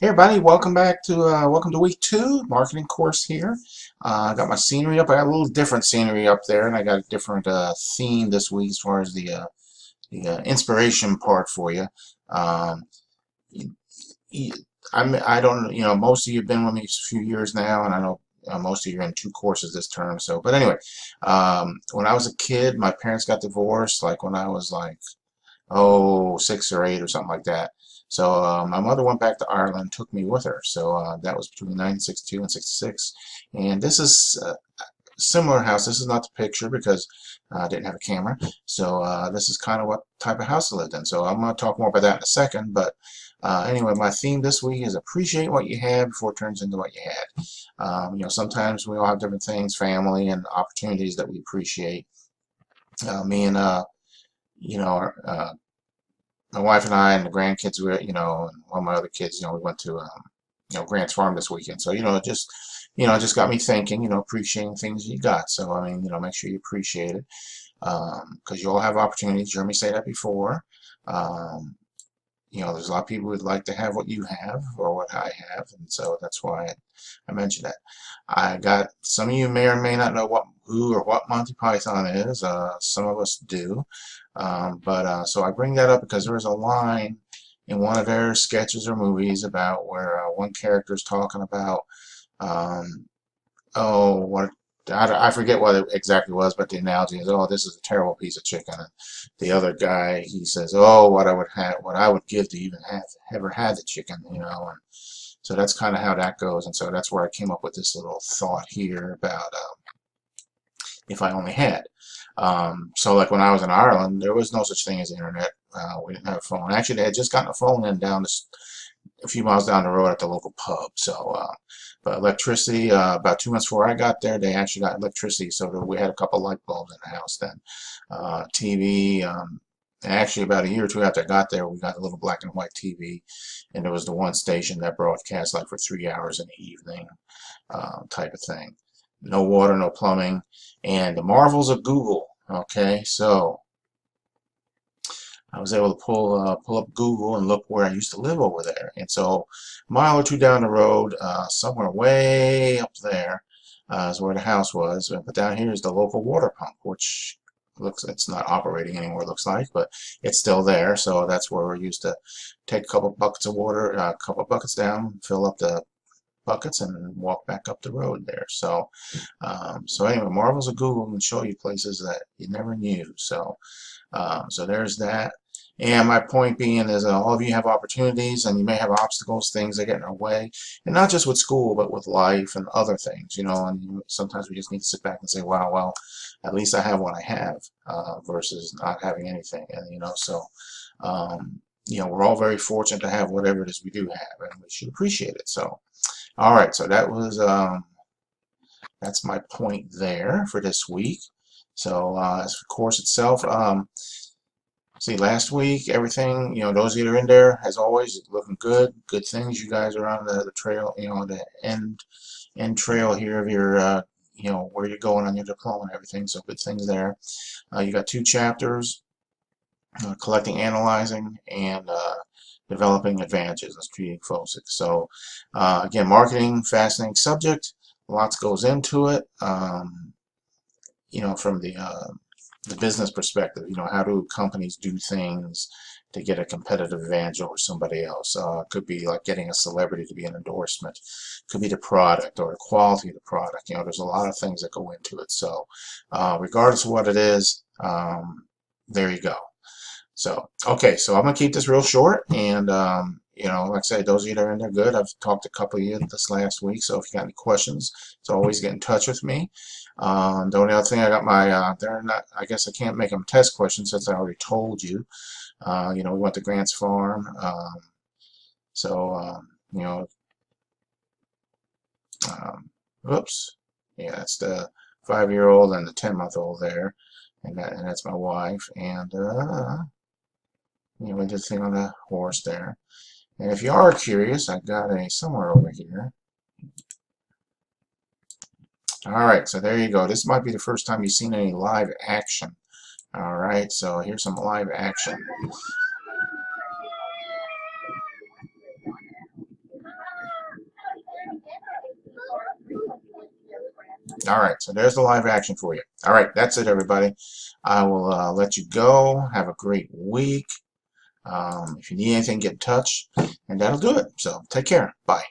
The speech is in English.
Hey everybody, welcome to week 2, marketing course here. I got my scenery up. I got a little different scenery up there, and I got a different theme this week as far as the inspiration part for you. Um, y- y- I don't, most of you have been with me a few years now, and I know most of you are in 2 courses this term. So, but anyway, when I was a kid, my parents got divorced, like when I was like 6 or 8 or something like that. So my mother went back to Ireland, took me with her. So that was between 1962 and 66. And this is a similar house. This is not the picture because I didn't have a camera. So this is kind of what type of house I lived in. So I'm going to talk more about that in a second. But anyway, my theme this week is appreciate what you have before it turns into what you had. Sometimes we all have different things, family and opportunities that we appreciate. Me and you know, my wife and I and the grandkids were, and one of my other kids, we went to, Grant's Farm this weekend. So, it just got me thinking, appreciating things you got. So, I mean, make sure you appreciate it, because you all have opportunities. You heard me say that before. Um, there's a lot of people who'd like to have what you have or what I have, and so that's why I mentioned that. I got some of you may or may not know who or what Monty Python is. Some of us do, but so I bring that up because there was a line in one of their sketches or movies about where one character is talking about um, what I forget what it exactly was, but the analogy is, oh, this is a terrible piece of chicken. And the other guy, he says, oh, what I would give to even have ever had the chicken, And so that's kind of how that goes. And so that's where I came up with this little thought here about if I only had. So like when I was in Ireland, there was no such thing as the internet. We didn't have a phone. Actually, they had just gotten a phone in a few miles down the road at the local pub. So, but electricity, about 2 months before I got there, they actually got electricity. So that we had a couple light bulbs in the house then. TV, and actually about a year or two after I got there, we got a little black and white TV. And there was the one station that broadcast like for 3 hours in the evening, type of thing. No water, no plumbing, and the marvels of Google. Okay, so I was able to pull up Google and look where I used to live over there. And so a mile or two down the road, somewhere way up there, is where the house was. But down here is the local water pump, which it's not operating anymore, it looks like, but it's still there. So that's where we used to take a couple buckets of water, a couple buckets down, fill up the buckets, and walk back up the road there. So, so anyway, marvels of Google can show you places that you never knew. So, so there's that. And my point being is all of you have opportunities and you may have obstacles, things that get in our way. And not just with school, but with life and other things, and sometimes we just need to sit back and say, wow, well, at least I have what I have, versus not having anything. And, so, we're all very fortunate to have whatever it is we do have, and we should appreciate it. So, all right, so that's my point there for this week. So as for the course itself, see, last week, everything, those that are in there, as always, looking good. Good things. You guys are on the trail, the end trail here of your, where you're going on your diploma and everything. So good things there. You got 2 chapters, collecting, analyzing, and developing advantages and strategic focus. So again, marketing, fascinating subject. Lots goes into it. From the business perspective, how do companies do things to get a competitive advantage over somebody else? It could be like getting a celebrity to be an endorsement. It could be the product or the quality of the product. There's a lot of things that go into it. So regardless of what it is, there you go. So, okay, so I'm going to keep this real short, and, like I said, those of you that are in there, good. I've talked to a couple of you this last week, so if you got any questions, it's always get in touch with me. The only other thing I got they're not, I guess I can't make them test questions since I already told you. We went to Grant's Farm, so, oops, yeah, that's the 5-year-old and the 10-month-old there, and that's my wife, and, we did the thing on the horse there. And if you are curious, I got a somewhere over here. Alright, so there you go. This might be the first time you've seen any live action. Alright, so here's some live action. All right, so there's the live action for you. All right, that's it, everybody. I will let you go. Have a great week. If you need anything, get in touch, and that'll do it. So take care. Bye.